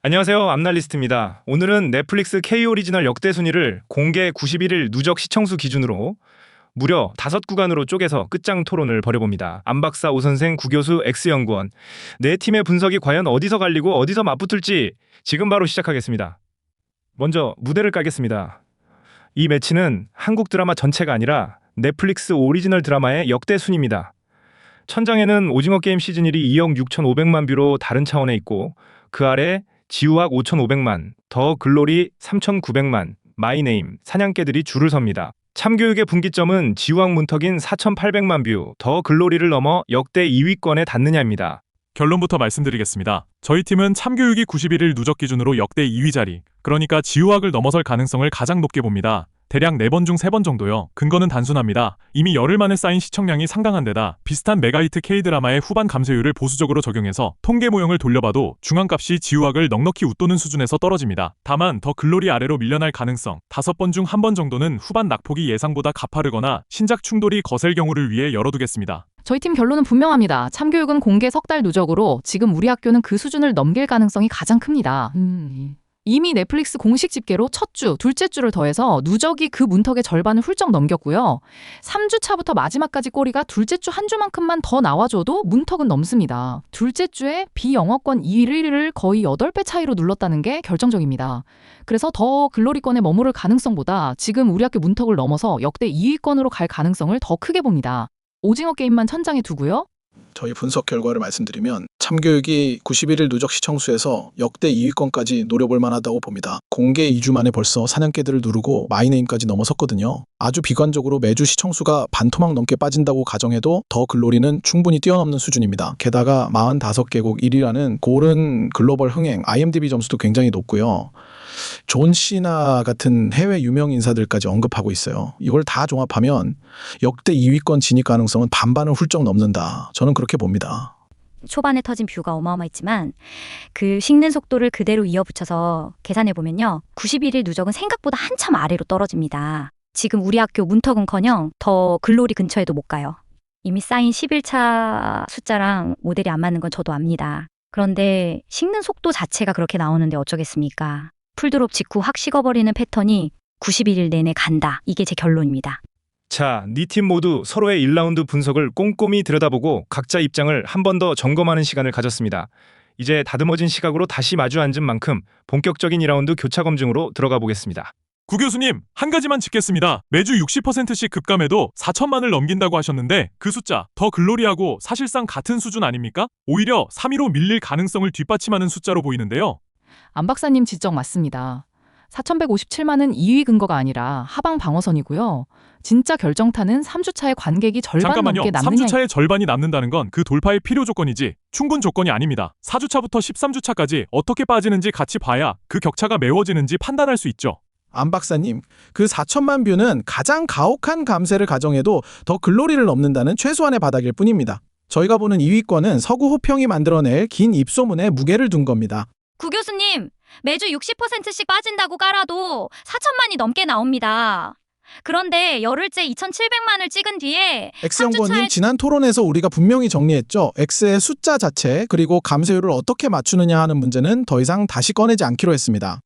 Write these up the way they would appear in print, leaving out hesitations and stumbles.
안녕하세요. 암날리스트입니다. 오늘은 넷플릭스 K 오리지널 역대 순위를 공개 91일 누적 시청수 기준으로 무려 5구간으로 쪼개서 끝장 토론을 벌여봅니다. 안박사, 오선생, 구교수, X연구원. 네 팀의 분석이 과연 어디서 갈리고 어디서 맞붙을지 지금 바로 시작하겠습니다. 먼저 무대를 깔겠습니다. 이 매치는 한국 드라마 전체가 아니라 넷플릭스 오리지널 드라마의 역대 순위입니다. 천장에는 오징어 게임 시즌 1이 2억 6,500만 뷰로 다른 차원에 있고, 그 아래 지우학 5,500만, 더 글로리 3,900만, 마이네임, 사냥개들이 줄을 섭니다. 참교육의 분기점은 지우학 문턱인 4,800만 뷰, 더 글로리를 넘어 역대 2위권에 닿느냐입니다. 결론부터 말씀드리겠습니다. 저희 팀은 참교육이 91일 누적 기준으로 역대 2위 자리, 그러니까 지우학을 넘어설 가능성을 가장 높게 봅니다. 대략 4번 중 3번 정도요. 근거는 단순합니다. 이미 열흘 만에 쌓인 시청량이 상당한 데다 비슷한 메가히트 K드라마의 후반 감소율을 보수적으로 적용해서 통계 모형을 돌려봐도 중앙값이 지우학을 넉넉히 웃도는 수준에서 떨어집니다. 다만 더 글로리 아래로 밀려날 가능성, 5번 중 1번 정도는 후반 낙폭이 예상보다 가파르거나 신작 충돌이 거셀 경우를 위해 열어두겠습니다. 저희 팀 결론은 분명합니다. 참교육은 공개 석 달 누적으로 지금 우리 학교는 그 수준을 넘길 가능성이 가장 큽니다. 이미 넷플릭스 공식 집계로 첫 주, 둘째 주를 더해서 누적이 그 문턱의 절반을 훌쩍 넘겼고요. 3주 차부터 마지막까지 꼬리가 둘째 주 한 주만큼만 더 나와줘도 문턱은 넘습니다. 둘째 주에 비영어권 1위를 거의 8배 차이로 눌렀다는 게 결정적입니다. 그래서 더 글로리권에 머무를 가능성보다 지금 우리 학교 문턱을 넘어서 역대 2위권으로 갈 가능성을 더 크게 봅니다. 오징어 게임만 천장에 두고요. 저희 분석 결과를 말씀드리면 참교육이 91일 누적 시청수에서 역대 2위권까지 노려볼 만하다고 봅니다. 공개 2주 만에 벌써 사냥개들을 누르고 마이네임까지 넘어섰거든요. 아주 비관적으로 매주 시청수가 반토막 넘게 빠진다고 가정해도 더 글로리는 충분히 뛰어넘는 수준입니다. 게다가 45개국 1위라는 고른 글로벌 흥행 IMDb 점수도 굉장히 높고요. 존 시나 같은 해외 유명 인사들까지 언급하고 있어요. 이걸 다 종합하면 역대 2위권 진입 가능성은 반반을 훌쩍 넘는다. 저는 그렇게 봅니다. 초반에 터진 뷰가 어마어마했지만 그 식는 속도를 그대로 이어붙여서 계산해보면요. 91일 누적은 생각보다 한참 아래로 떨어집니다. 지금 우리 학교 문턱은커녕 더 글로리 근처에도 못 가요. 이미 쌓인 11차 숫자랑 모델이 안 맞는 건 저도 압니다. 그런데 식는 속도 자체가 그렇게 나오는데 어쩌겠습니까? 풀드롭 직후 확 식어버리는 패턴이 91일 내내 간다. 이게 제 결론입니다. 자, 네 팀 모두 서로의 1라운드 분석을 꼼꼼히 들여다보고 각자 입장을 한 번 더 점검하는 시간을 가졌습니다. 이제 다듬어진 시각으로 다시 마주 앉은 만큼 본격적인 2라운드 교차 검증으로 들어가 보겠습니다. 구 교수님, 한 가지만 짚겠습니다. 매주 60%씩 급감해도 4천만을 넘긴다고 하셨는데 그 숫자 더 글로리하고 사실상 같은 수준 아닙니까? 오히려 3위로 밀릴 가능성을 뒷받침하는 숫자로 보이는데요. 안 박사님 지적 맞습니다. 4,157만은 2위 근거가 아니라 하방 방어선이고요. 진짜 결정타는 3주차의 관객이 절반 잠깐만요. 넘게 남느냐. 3주차의 절반이 남는다는 건 그 돌파의 필요 조건이지 충분 조건이 아닙니다. 4주차부터 13주차까지 어떻게 빠지는지 같이 봐야 그 격차가 메워지는지 판단할 수 있죠. 안 박사님, 그 4천만 뷰는 가장 가혹한 감세를 가정해도 더 글로리를 넘는다는 최소한의 바닥일 뿐입니다. 저희가 보는 2위권은 서구 호평이 만들어낼 긴 입소문에 무게를 둔 겁니다. 구 교수님, 매주 60%씩 빠진다고 깔아도 4천만이 넘게 나옵니다. 그런데 열흘째 2,700만을 찍은 뒤에 X연구원님, 지난 토론에서 우리가 분명히 정리했죠. X의 숫자 자체 그리고 감세율을 어떻게 맞추느냐 하는 문제는 더 이상 다시 꺼내지 않기로 했습니다.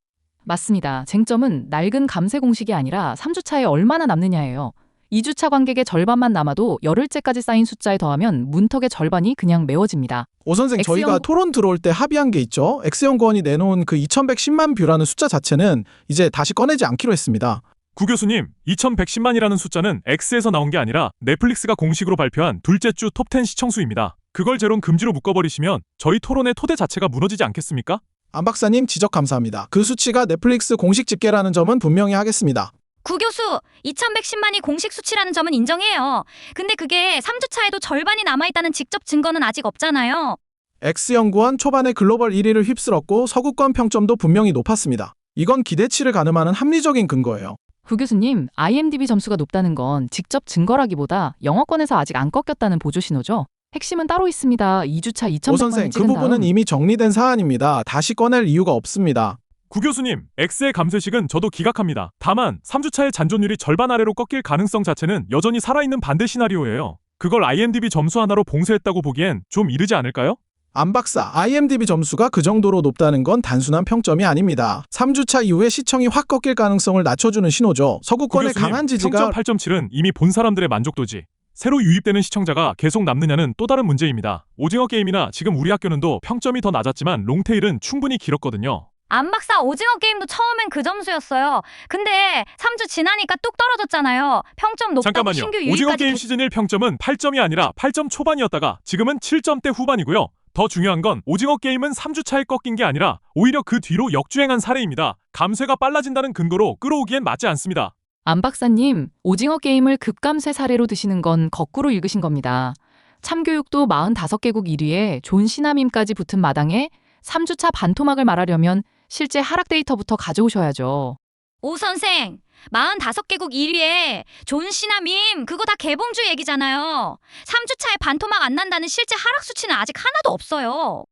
맞습니다. 쟁점은 낡은 감세 공식이 아니라 3주차에 얼마나 남느냐예요. 2주차 관객의 절반만 남아도 열흘째까지 쌓인 숫자에 더하면 문턱의 절반이 그냥 메워집니다. 오 선생, 저희가 토론 들어올 때 합의한 게 있죠. X연구원이 내놓은 그 2,110만 뷰라는 숫자 자체는 이제 다시 꺼내지 않기로 했습니다. 구 교수님, 2110만이라는 숫자는 X에서 나온 게 아니라 넷플릭스가 공식으로 발표한 둘째 주 톱10 시청수입니다. 그걸 제론 금지로 묶어버리시면 저희 토론의 토대 자체가 무너지지 않겠습니까? 안 박사님, 지적 감사합니다. 그 수치가 넷플릭스 공식 집계라는 점은 분명히 하겠습니다. 구 교수, 2,110만이 공식 수치라는 점은 인정해요. 근데 그게 3주차에도 절반이 남아있다는 직접 증거는 아직 없잖아요. X연구원 초반에 글로벌 1위를 휩쓸었고 서구권 평점도 분명히 높았습니다. 이건 기대치를 가늠하는 합리적인 근거예요. 구 교수님, IMDb 점수가 높다는 건 직접 증거라기보다 영어권에서 아직 안 꺾였다는 보조 신호죠. 핵심은 따로 있습니다. 2주차 2,100만을 오 선생, 그 찍은 부분은 다음 이미 정리된 사안입니다. 다시 꺼낼 이유가 없습니다. 구 교수님, X의 감쇄식은 저도 기각합니다. 다만 3주차의 잔존율이 절반 아래로 꺾일 가능성 자체는 여전히 살아있는 반대 시나리오예요. 그걸 IMDb 점수 하나로 봉쇄했다고 보기엔 좀 이르지 않을까요? 안 박사, IMDb 점수가 그 정도로 높다는 건 단순한 평점이 아닙니다. 3주차 이후에 시청이 확 꺾일 가능성을 낮춰주는 신호죠. 서구권의 교수님, 강한 지지가 평점 8.7은 이미 본 사람들의 만족도지. 새로 유입되는 시청자가 계속 남느냐는 또 다른 문제입니다. 오징어 게임이나 지금 우리 학교는도 평점이 더 낮았지만 롱테일은 충분히 길었거든요. 안 박사 오징어 게임도 처음엔 그 점수였어요. 근데 3주 지나니까 뚝 떨어졌잖아요. 평점 높다고 잠깐만요. 신규 오징어 유입까지 게임 시즌 1 평점은 8점이 아니라 8점 초반이었다가 지금은 7점대 후반이고요. 더 중요한 건 오징어 게임은 3주차에 꺾인 게 아니라 오히려 그 뒤로 역주행한 사례입니다. 감쇄가 빨라진다는 근거로 끌어오기엔 맞지 않습니다. 안 박사님, 오징어 게임을 급감쇄 사례로 드시는 건 거꾸로 읽으신 겁니다. 참교육도 45개국 1위에 존 시나밈까지 붙은 마당에 3주차 반토막을 말하려면 실제 하락 데이터부터 가져오셔야죠. 오 선생, 45개국 1위에 존 씨나 밈 그거 다 개봉주 얘기잖아요. 3주차에 반토막 안 난다는 실제 하락 수치는 아직 하나도 없어요.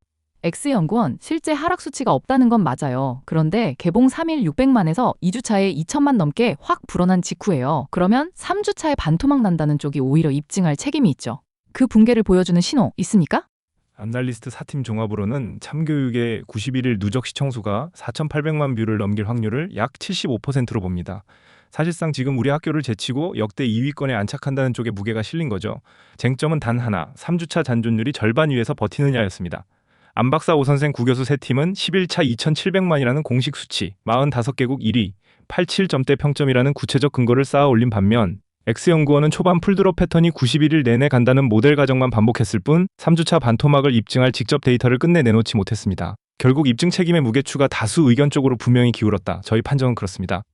X연구원 실제 하락 수치가 없다는 건 맞아요. 그런데 개봉 3일 600만에서 2주차에 2천만 넘게 확 불어난 직후예요. 그러면 3주차에 반토막 난다는 쪽이 오히려 입증할 책임이 있죠. 그 붕괴를 보여주는 신호 있습니까? 안날리스트 4팀 종합으로는 참교육의 91일 누적 시청수가 4,800만 뷰를 넘길 확률을 약 75%로 봅니다. 사실상 지금 우리 학교를 제치고 역대 2위권에 안착한다는 쪽에 무게가 실린 거죠. 쟁점은 단 하나, 3주차 잔존율이 절반 위에서 버티느냐였습니다. 안 박사 오 선생 구교수 세 팀은 11차 2,700만이라는 공식 수치, 45개국 1위, 87점대 평점이라는 구체적 근거를 쌓아 올린 반면 X연구원은 초반 풀드롭 패턴이 91일 내내 간다는 모델 가정만 반복했을 뿐 3주차 반토막을 입증할 직접 데이터를 끝내 내놓지 못했습니다. 결국 입증 책임의 무게추가 다수 의견 쪽으로 분명히 기울었다. 저희 판정은 그렇습니다.